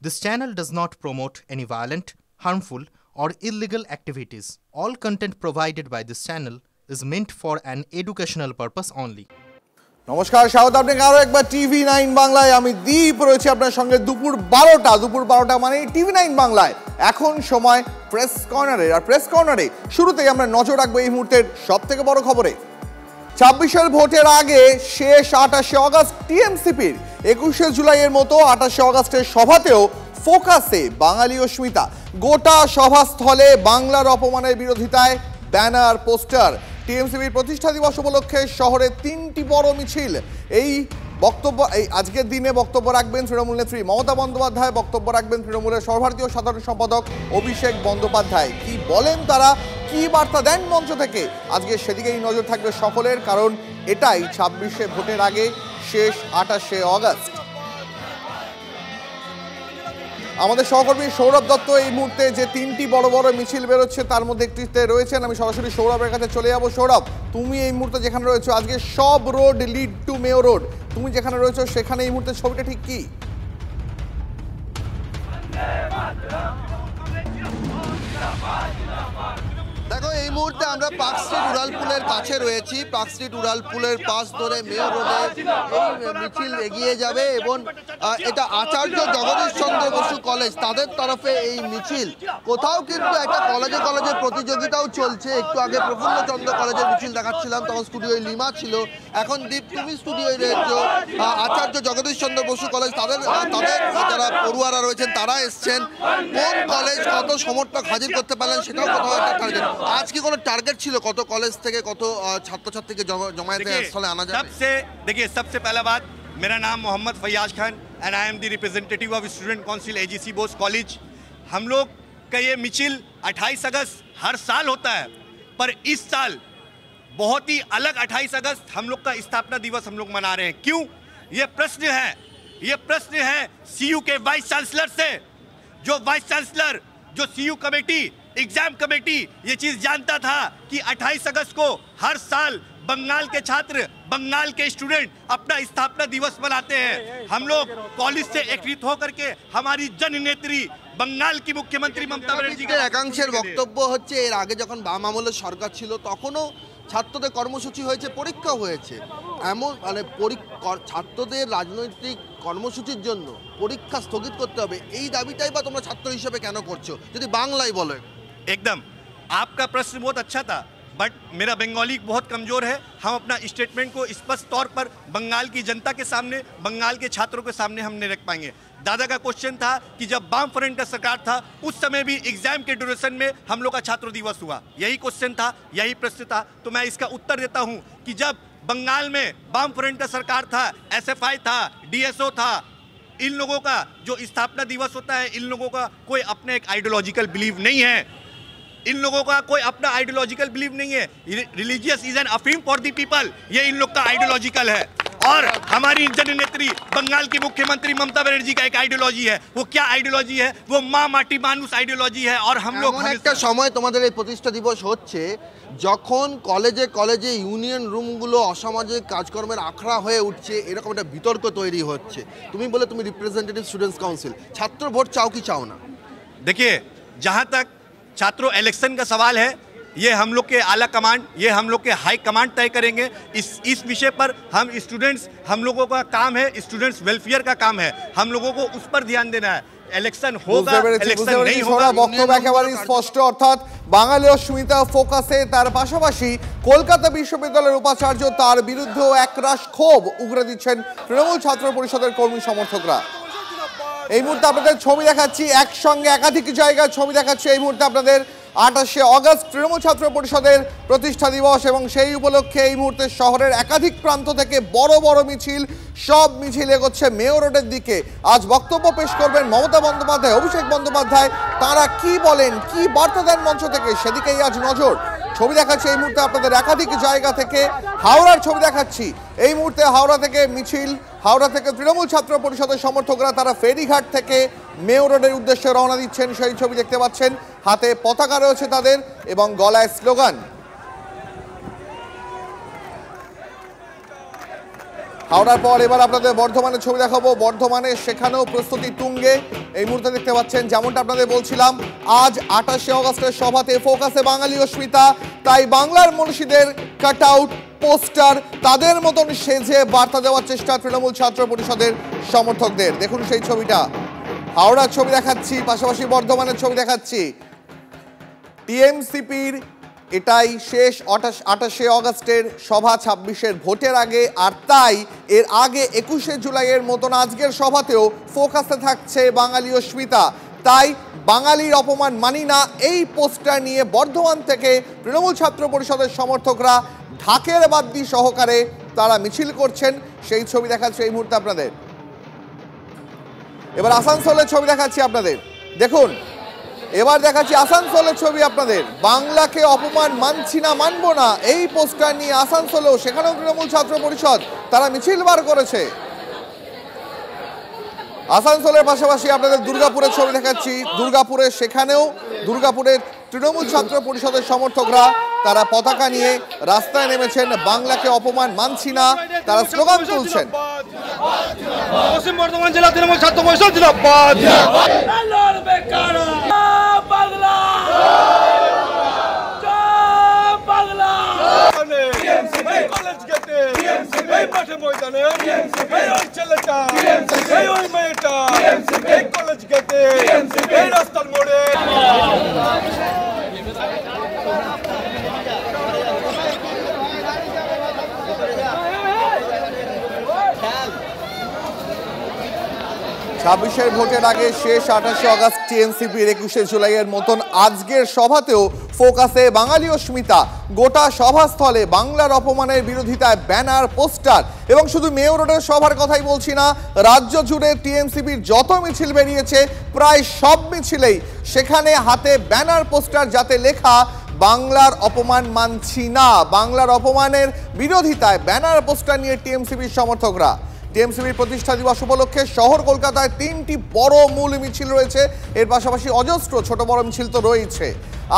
This channel does not promote any violent, harmful, or illegal activities. All content provided by this channel is meant for an educational purpose only. নমস্কার, স্বাগত আপনাকে আরো একবার TV9 বাংলায়। আমি দীপ রয়েছি আপনার সঙ্গে দুপুর 12টা মানে TV9 বাংলায়। এখন সময় প্রেস কর্নারের। আর প্রেস কর্নারে শুরুতেই আমরা নজর রাখবো এই মুহূর্তের সবথেকে বড় খবরে। 26 ভোটের আগে শেষ 28 আগস্ট টিএমসিপির, 21 জুলাইয়ের মতো 28 আগস্টের সভাতেও ফোকাসে বাঙালি অস্মিতা। গোটা সভাস্থলে বাংলার অপমানের বিরোধিতায় ব্যানার, পোস্টার। টিএমসিপির প্রতিষ্ঠা দিবস উপলক্ষে শহরে 3টি বড় মিছিল। এই আজকের দিনে বক্তব্য রাখবেন তৃণমূল নেত্রী মমতা বন্দ্যোপাধ্যায়, বক্তব্য রাখবেন তৃণমূলের সর্বভারতীয় সাধারণ সম্পাদক অভিষেক বন্দ্যোপাধ্যায়। কি বলেন তারা, কি বার্তা দেন মঞ্চ থেকে, আজকে সেদিকেই নজর থাকবে সকলের, কারণ এটাই 26 ভোটের আগে শেষ 28 আগস্ট। আমাদের সহকর্মী সৌরভ দত্ত এই মুহূর্তে যে 3টি বড় বড় মিছিল বেরোচ্ছে তার মধ্যে একটিতে রয়েছেন। আমি সরাসরি সৌরভের কাছে চলে যাবো। সৌরভ, তুমি এই মুহূর্তে যেখানে রয়েছো, আজকে সব road lead to mayor road, তুমি যেখানে রয়েছো সেখানে এই মুহূর্তে ছবিটা ঠিক কি? দেখো, এই মুহূর্তে আমরা পার্ক স্ট্রিট উড়ালপুলের কাছে রয়েছি। পার্ক স্ট্রিট উড়ালপুলের পাশ ধরে মেয়র রোডে এই মিছিল এগিয়ে যাবে এবং এটা আচার্য জগদীশ চন্দ্র বসু কলেজ তাদের তরফে এই মিছিল। কোথাও কিন্তু একটা কলেজে প্রতিযোগিতাও চলছে। একটু আগে প্রফুল্লচন্দ্র কলেজের মিছিল দেখাচ্ছিলাম, তখন স্টুডিওয় লিমা ছিল। এখন দীপ, তুমি স্টুডিওয় রয়েছো। আচার্য জগদীশ চন্দ্র বসু কলেজ তাদের যারা পড়ুয়ারা রয়েছেন তারা এসছেন। কোন কলেজ কত সমর্থক হাজির করতে পারলেন সেটাও কোথাও একটা টার্গেট। आज की কোনো টার্গেট ছিল কত কলেজ থেকে কত ছাত্রছাত্রীকে জমায়েতে স্থলে আনা যাবে? सबसे पहला बात, मेरा नाम Mohammad Faiyaz Khan and I am the representative of student council AGC Bose college. हम लोग का ये मिचिल 28 अगस्त हर साल होता है, पर इस साल बहुत ही अलग 28 अगस्त हम लोग का स्थापना दिवस हम लोग मना रहे हैं। क्यों? ये प्रश्न है सीयू के वाइस चांसलर से। जो वाइस चांसलर, जो सीयू कमेटी, एग्जाम कमेटी ये चीज जानता था कि 28 अगस्त को हर साल बंगाल के छात्र, बंगाल के स्टूडेंट अपना स्थापना दिवस मनाते हैं। हम लोग कॉलेज से एकत्रित होकर के हमारी जन नेत्री बंगाल की मुख्यमंत्री ममता बनर्जी के একাংশের বক্তব্য হচ্ছে এর আগে যখন বাম আমলের সরকার ছিল তখনও ছাত্রদের কর্মসূচি হয়েছে, পরীক্ষা হয়েছে, এমন মানে ছাত্রদের রাজনৈতিক কর্মসূচির জন্য পরীক্ষা স্থগিত করতে হবে, এই দাবিটাই বা তোমরা ছাত্র হিসেবে কেন করছো? যদি বাংলায় বলো। एकदम, आपका प्रश्न बहुत अच्छा था, बट मेरा बंगाली बहुत कमज़ोर है। हम अपना स्टेटमेंट को स्पष्ट तौर पर बंगाल की जनता के सामने, बंगाल के छात्रों के सामने हम नहीं रख पाएंगे। दादा का क्वेश्चन था कि जब वाम फ्रंट का सरकार था उस समय भी एग्जाम के ड्यूरेशन में हम लोग का छात्र दिवस हुआ। यही क्वेश्चन था, यही प्रश्न था। तो मैं इसका उत्तर देता हूँ कि जब बंगाल में वाम फ्रंट का सरकार था, SFI था, DSO था, इन लोगों का जो स्थापना दिवस होता है, इन लोगों का कोई अपने एक आइडियोलॉजिकल बिलीव नहीं है। इन लोगों का कोई अपना आइडियोलॉजिकल बिलीव नहीं है। रिलीजियस इज एन अफीम फॉर द पीपल, ये इन लोग का आइडियोलॉजिकल है। और हमारी जननेत्री बंगाल की मुख्यमंत्री ममता बनर्जी का एक आइडियोलॉजी है। वो क्या आइडियोलॉजी है? वो माँ माटी मानुष आइडियोलॉजी है। और हम लोग একটা সময় তোমাদের এই প্রতিষ্ঠা দিবস হচ্ছে যখন কলেজে ইউনিয়ন রুমগুলো অসামাজিক কাজকর্মের আখড়া হয়ে উঠছে, এরকম একটা বিতর্ক তৈরি হচ্ছে। তুমি বলে তুমি রিপ্রেজেন্টেটিভ স্টুডেন্টস কাউন্সিল, ছাত্র ভোট চাও কি চাও না? देखिए, जहाँ तक छात्रों इलेक्शन का सवाल है, ये हम लोग के आला कमांड, ये हम लोग के हाई कमांड तय करेंगे। इस विषय पर हम स्टूडेंट्स, हम लोगों का काम है, स्टूडेंट्स वेलफेयर का काम है, हम लोगों को उस पर ध्यान देना है। इलेक्शन होगा, इलेक्शन नहीं होगा। বক্তব্য একেবারে স্পষ্ট, অর্থাৎ বাঙালি অস্মিতা ফোকাসে। তার পাশাপাশি কলকাতা বিশ্ববিদ্যালয়ের উপাচার্য, তার বিরুদ্ধেও একরাশ ক্ষোভ উগরে দিচ্ছেন তৃণমূল ছাত্র পরিষদের কর্মী সমর্থকরা। এই মুহূর্তে আপনাদের ছবি দেখাচ্ছি, একসঙ্গে একাধিক জায়গায় ছবি দেখাচ্ছি এই মুহূর্তে আপনাদের। 28 আগস্ট তৃণমূল ছাত্র পরিষদের প্রতিষ্ঠা দিবস এবং সেই উপলক্ষে এই মুহূর্তে শহরের একাধিক প্রান্ত থেকে বড় বড় মিছিল, সব মিছিল এগোচ্ছে মেয়র রোডের দিকে। আজ বক্তব্য পেশ করবেন মমতা বন্দ্যোপাধ্যায়, অভিষেক বন্দ্যোপাধ্যায়। তারা কি বলেন, কি বার্তা দেন মঞ্চ থেকে, সেদিকেই আজ নজর। ছবি দেখাচ্ছি এই মুহূর্তে আপনাদের একাধিক জায়গা থেকে। হাওড়ার ছবি দেখাচ্ছি এই মুহূর্তে, হাওড়া থেকে মিছিল, হাওড়া থেকে তৃণমূল ছাত্র পরিষদের সমর্থকরা তারা ফেরিঘাট থেকে মেয়র রোডের উদ্দেশ্যে রওনা দিচ্ছেন। সেই ছবি দেখতে পাচ্ছেন, হাতে পতাকা রয়েছে তাদের এবং গলায় স্লোগান। হাওড়ার পর এবার আপনাদের বর্ধমানের ছবি দেখাবো। বর্ধমানে সেখানেও প্রস্তুতি তুঙ্গে। এই মুহূর্তে দেখতে পাচ্ছেন যেমনটা আপনাদের বলছিলাম, আজ 28শে অগস্টের সভাতে ফোকাসে বাঙালি অস্মিতা। তাই বাংলার মনীষীদের কাট আউট, পোস্টার, তাদের মতন সেজে বার্তা দেওয়ার চেষ্টা তৃণমূল ছাত্র পরিষদের সমর্থকদের। দেখুন সেই ছবিটা, হাওড়ার ছবি দেখাচ্ছি, পাশাপাশি বর্ধমানের ছবি দেখাচ্ছি। টিএমসিপির এটাই শেষ 28শে অগস্টের সভা, 26-এর ভোটের আগে। আর তাই এর আগে 21শে জুলাইয়ের মতন আজকের সভাতেও ফোকাসে থাকছে বাঙালি অস্মিতা। তাই বাঙালির অপমান মানি না, এই পোস্টার নিয়ে বর্ধমান থেকে তৃণমূল ছাত্র পরিষদের সমর্থকরা ঢাকের বাদ্যি সহকারে তারা মিছিল করছেন। সেই ছবি দেখাচ্ছে এই মুহূর্তে আপনাদের। এবার আসানসোলের ছবি দেখাচ্ছি আপনাদের। দেখুন, এবার দেখাচ্ছি আসানসোলের ছবি আপনাদের। বাংলাকে অপমান মানছি না, মানবো না, এই পোস্টার নিয়ে আসানসোলেও সেখানেও তৃণমূল ছাত্র পরিষদ তারা মিছিল বার করেছে। আসানসোলের পাশাপাশি আপনাদের দুর্গাপুরের ছবি দেখাচ্ছি। দুর্গাপুরে সেখানেও দুর্গাপুরের তৃণমূল ছাত্র পরিষদের সমর্থকরা তারা পতাকা নিয়ে রাস্তায় নেমেছেন। বাংলাকে অপমান মানছি না, তারা স্লোগান তুলছেন। পশ্চিম বর্ধমান জেলা তৃণমূল ছাত্র পরিষদ জিন্দাবাদ। মাঠে ময়দানে এই ছেলেটা, এই ওই মেয়েটা, এই কলেজ গেটে, এই রাস্তার মোড়ে। 26-এর ভোটের আগে শেষ 28শে অগস্ট টিএমসিপির 21শে জুলাইয়ের মতন আজকের সভাতেও ফোকাসে বাঙালি অস্মিতা। গোটা সভাস্থলে বাংলার অপমানের বিরোধিতায় ব্যানার, পোস্টার এবং শুধু মেয়র রোডের সভার কথাই বলছি না, রাজ্য জুড়ে টিএমসিপির যত মিছিল বেরিয়েছে প্রায় সব মিছিলেই সেখানে হাতে ব্যানার, পোস্টার যাতে লেখা বাংলার অপমান মানছি না। বাংলার অপমানের বিরোধিতায় ব্যানার, পোস্টার নিয়ে টিএমসিপির সমর্থকরা। টিএমসিপির প্রতিষ্ঠা দিবস উপলক্ষে শহর কলকাতায় 3টি বড় মূল মিছিল রয়েছে। এর পাশাপাশি অজস্র ছোট বড় মিছিল তো রয়েছে।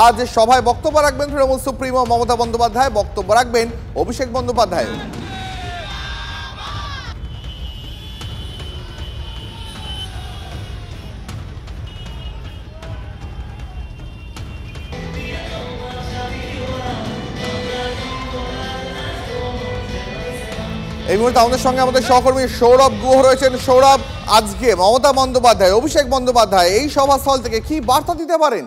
আজ সভায় বক্তব্য রাখবেন তৃণমূল সুপ্রিমো মমতা বন্দ্যোপাধ্যায়, বক্তব্য রাখবেন অভিষেক বন্দ্যোপাধ্যায়। এই মুহূর্তে আমাদের সঙ্গে আমাদের সহকর্মী সৌরভ গুহ রয়েছেন। সৌরভ, আজকে মমতা বন্দ্যোপাধ্যায়, অভিষেক বন্দ্যোপাধ্যায় এই সভাস্থল থেকে কি বার্তা দিতে পারেন?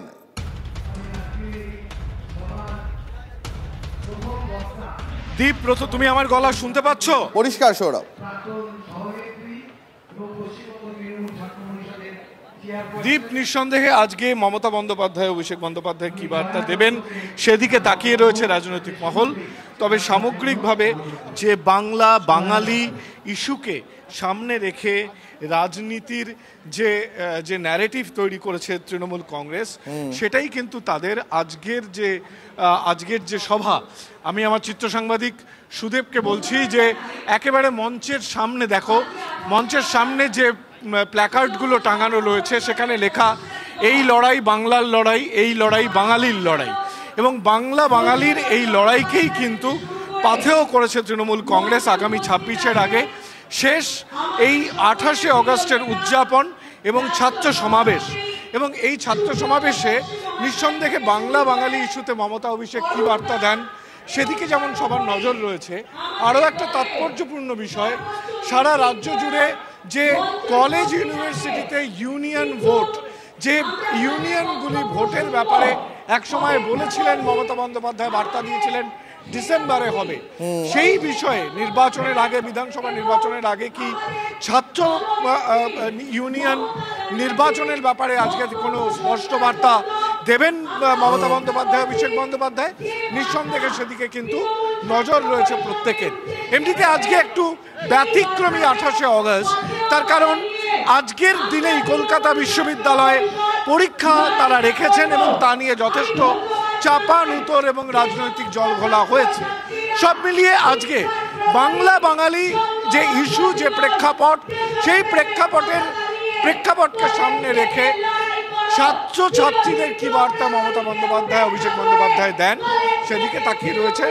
দীপ, তুমি আমার গলা শুনতে পাচ্ছ? পরিষ্কার সৌরভ। দীপ, নিঃসন্দেহে আজকে মমতা বন্দ্যোপাধ্যায়, অভিষেক বন্দ্যোপাধ্যায় কি বার্তা দেবেন সেদিকে তাকিয়ে রয়েছে রাজনৈতিক মহল। তবে সামগ্রিকভাবে যে বাংলা বাঙালি ইস্যুকে সামনে রেখে রাজনীতির যে ন্যারেটিভ তৈরি করেছে তৃণমূল কংগ্রেস, সেটাই কিন্তু তাদের আজকের যে সভা। আমি আমার চিত্র সাংবাদিক সুদেবকে বলছি যে একেবারে মঞ্চের সামনে দেখো, মঞ্চের সামনে যে প্ল্যাকার্ডগুলো টাঙানো রয়েছে সেখানে লেখা এই লড়াই বাংলার লড়াই, এই লড়াই বাঙালির লড়াই। এবং বাংলা বাঙালির এই লড়াইকেই কিন্তু পাথেয় করেছে তৃণমূল কংগ্রেস। আগামী 26-এর আগে শেষ এই 28শে অগস্টের উদযাপন এবং ছাত্র সমাবেশ, এবং এই ছাত্র সমাবেশে নিঃসন্দেহে বাংলা বাঙালি ইস্যুতে মমতা অভিষেক কী বার্তা দেন সেদিকে যেমন সবার নজর রয়েছে, আরও একটা তাৎপর্যপূর্ণ বিষয়, সারা রাজ্য জুড়ে যে কলেজ ইউনিভার্সিটিতে ইউনিয়ন ভোট, যে ইউনিয়নগুলি ভোটের ব্যাপারে একসময় বলেছিলেন মমতা বন্দ্যোপাধ্যায়, বার্তা দিয়েছিলেন ডিসেম্বরে হবে, সেই বিষয়ে নির্বাচনের আগে, বিধানসভা নির্বাচনের আগে কি ছাত্র ইউনিয়ন নির্বাচনের ব্যাপারে আজকে কোনো স্পষ্ট বার্তা দেবেন মমতা বন্দ্যোপাধ্যায়, অভিষেক বন্দ্যোপাধ্যায়? নিঃসন্দেহে সেদিকে কিন্তু নজর রয়েছে প্রত্যেকের। এমনিতে আজকে একটু ব্যতিক্রমী 28শে অগস্ট, তার কারণ আজকের দিনেই কলকাতা বিশ্ববিদ্যালয়ে পরীক্ষা তারা রেখেছেন এবং তা নিয়ে যথেষ্ট চাপানুতর এবং রাজনৈতিক জলঘোলা হয়েছে। সব মিলিয়ে আজকে বাংলা বাঙালি যে ইস্যু, যে প্রেক্ষাপট, সেই প্রেক্ষাপটকে সামনে রেখে ছাত্রছাত্রীদের কি বার্তা মমতা বন্দ্যোপাধ্যায়, অভিষেক বন্দ্যোপাধ্যায় দেন সেদিকে তাকিয়ে রয়েছে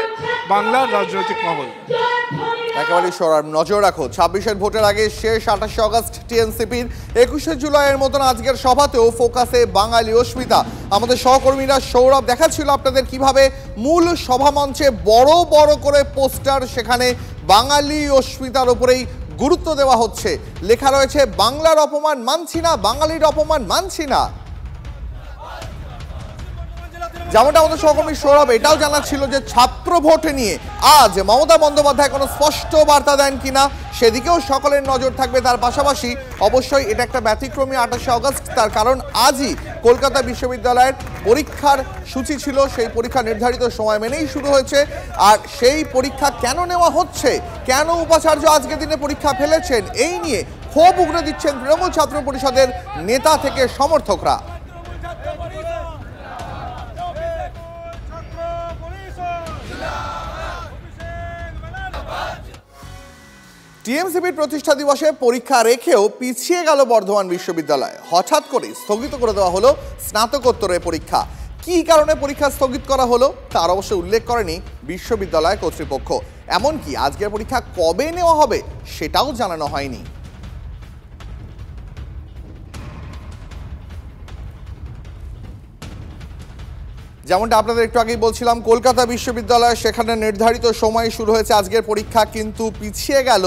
বাংলার রাজনৈতিক মহল। একেবারেই সরার নজর রাখো 26-এর ভোটের আগে শেষ 28শে আগস্ট টিএমসিপির 21শে জুলাইয়ের মতন আজকের সভাতেও ফোকাসে বাঙালি অস্মিতা। আমাদের সহকর্মীরা সৌরভ দেখাচ্ছিল আপনাদের কিভাবে মূল সভামঞ্চে বড় বড় করে পোস্টার, সেখানে বাঙালি অস্মিতার উপরেই গুরুত্ব দেওয়া হচ্ছে। লেখা রয়েছে বাংলার অপমান মানছি না, বাঙালির অপমান মানছি না। যেমনটা আমাদের সহকর্মী সৌরভ এটাও জানাচ্ছিল যে ছাত্র ভোট নিয়ে আজ মমতা বন্দ্যোপাধ্যায় কোনো স্পষ্ট বার্তা দেন কিনা সেদিকেও সকলের নজর থাকবে। তার পাশাপাশি অবশ্যই এটা একটা ব্যতিক্রমী 28শে আগস্ট, তার কারণ আজই কলকাতা বিশ্ববিদ্যালয়ের পরীক্ষার সূচি ছিল, সেই পরীক্ষা নির্ধারিত সময় মেনেই শুরু হয়েছে। আর সেই পরীক্ষা কেন নেওয়া হচ্ছে, কেন উপাচার্য আজকের দিনে পরীক্ষা ফেলেছেন, এই নিয়ে ক্ষোভ উগরে দিচ্ছেন তৃণমূল ছাত্র পরিষদের নেতা থেকে সমর্থকরা। টিএমসিপির প্রতিষ্ঠা দিবসে পরীক্ষা রেখেও পিছিয়ে গেল বর্ধমান বিশ্ববিদ্যালয়। হঠাৎ করে স্থগিত করে দেওয়া হলো স্নাতকোত্তরের পরীক্ষা। কী কারণে পরীক্ষা স্থগিত করা হলো তার অবশ্য উল্লেখ করেনি বিশ্ববিদ্যালয় কর্তৃপক্ষ। এমনকি আজকের পরীক্ষা কবে নেওয়া হবে সেটাও জানানো হয়নি। যেমনটা আপনাদের একটু আগেই বলছিলাম, কলকাতা বিশ্ববিদ্যালয় সেখানে নির্ধারিত সময় শুরু হয়েছে আজকের পরীক্ষা, কিন্তু পিছিয়ে গেল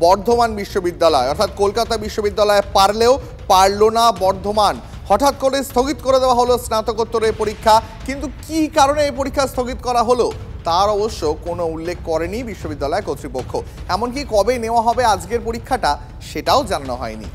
বর্ধমান বিশ্ববিদ্যালয়। অর্থাৎ কলকাতা বিশ্ববিদ্যালয় পারলেও পারল না বর্ধমান। হঠাৎ করে স্থগিত করে দেওয়া হলো স্নাতকোত্তরের পরীক্ষা, কিন্তু কী কারণে এই পরীক্ষা স্থগিত করা হলো তার অবশ্য কোনো উল্লেখ করেনি বিশ্ববিদ্যালয় কর্তৃপক্ষ। এমনকি কবে নেওয়া হবে আজকের পরীক্ষাটা সেটাও জানানো হয়নি।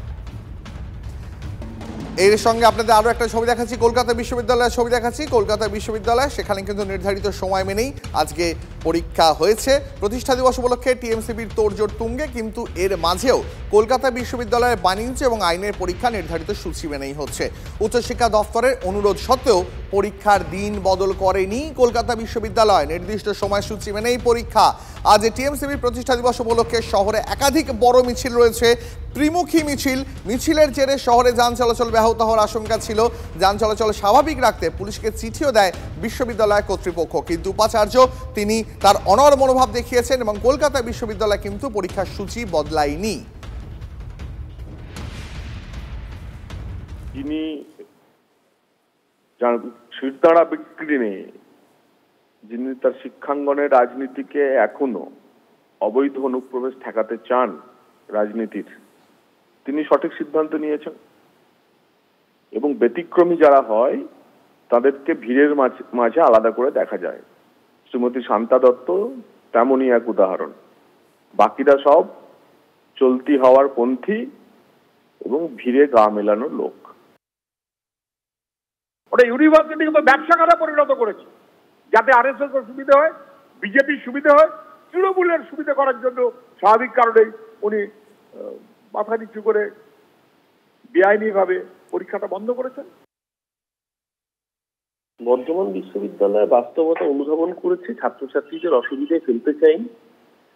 এর সঙ্গে আপনাদের আরও একটা ছবি দেখাচ্ছি, কলকাতা বিশ্ববিদ্যালয়ের ছবি দেখাচ্ছি। কলকাতা বিশ্ববিদ্যালয় সেখানে কিন্তু নির্ধারিত সময় মেনেই আজকে পরীক্ষা হয়েছে। প্রতিষ্ঠা দিবস উপলক্ষে টিএমসিপির তোড়জোড় তুঙ্গে, কিন্তু এর মাঝেও কলকাতা বিশ্ববিদ্যালয়ের বাণিজ্য এবং আইনের পরীক্ষা নির্ধারিত সূচি মেনেই হচ্ছে। উচ্চশিক্ষা দফতরের অনুরোধ সত্ত্বেও পরীক্ষার দিন বদল করেনি কলকাতা বিশ্ববিদ্যালয়। নির্দিষ্ট সময়সূচি মেনেই পরীক্ষা। আজ টিএমসিপির প্রতিষ্ঠা দিবস উপলক্ষে শহরে একাধিক বড় মিছিল রয়েছে, ত্রিমুখী মিছিল। মিছিলের জেরে শহরে যান চলাচল ব্যাহত হওয়ার আশঙ্কা ছিল। যান চলাচল স্বাভাবিক রাখতে পুলিশকে চিঠিও দেয় বিশ্ববিদ্যালয় কর্তৃপক্ষ, কিন্তু উপাচার্য তিনি তার অনড় মনোভাব দেখিয়েছেন এবং কলকাতা বিশ্ববিদ্যালয় কিন্তু পরীক্ষার সূচি বদলায়নি। যিনি শিরদাঁড়া বিক্রি নেই, যিনি তার শিক্ষাঙ্গনের রাজনীতিকে এখনো অবৈধ অনুপ্রবেশ ঠেকাতে চান রাজনীতির, তিনি সঠিক সিদ্ধান্ত নিয়েছেন। এবং ব্যতিক্রমী যারা হয় তাদেরকে ভিড়ের মাঝে আলাদা করে দেখা যায়। শ্রীমতী শান্তা দত্ত তেমনই এক উদাহরণ। বাকিরা সব চলতি হওয়ার পন্থী এবং ভিড়ে গা মেলানোর লোক। ওটা ইউনিভার্সিটিকে তো ব্যবসাখানা পরিণত করেছে, যাতে আরএসএস এর সুবিধা হয়, বিজেপির সুবিধা হয়, তৃণমূলের সুবিধা করার জন্য স্বাভাবিক কারণেই উনি মাথা নিচু করে বেআইনিভাবে পরীক্ষাটা বন্ধ করেছেন। বর্ধমান বিশ্ববিদ্যালয় বাস্তবতা অনুধাবন করেছে, ছাত্রছাত্রীদের অসুবিধায় ফেলতে চাইনি।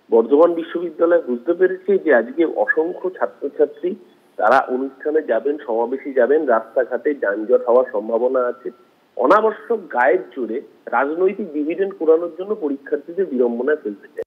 বর্ধমান বিশ্ববিদ্যালয় বুঝতে পেরেছে যে আজকে অসংখ্য ছাত্রছাত্রী তারা অনুষ্ঠানে যাবেন, সমাবেশে যাবেন, রাস্তাঘাটে যানজট হওয়ার সম্ভাবনা আছে। অনাবশ্যক গায়ের জোরে রাজনৈতিক ডিভিডেন্ড কোরানোর জন্য পরীক্ষার্থীদের বিড়ম্বনায় ফেলতে চায়।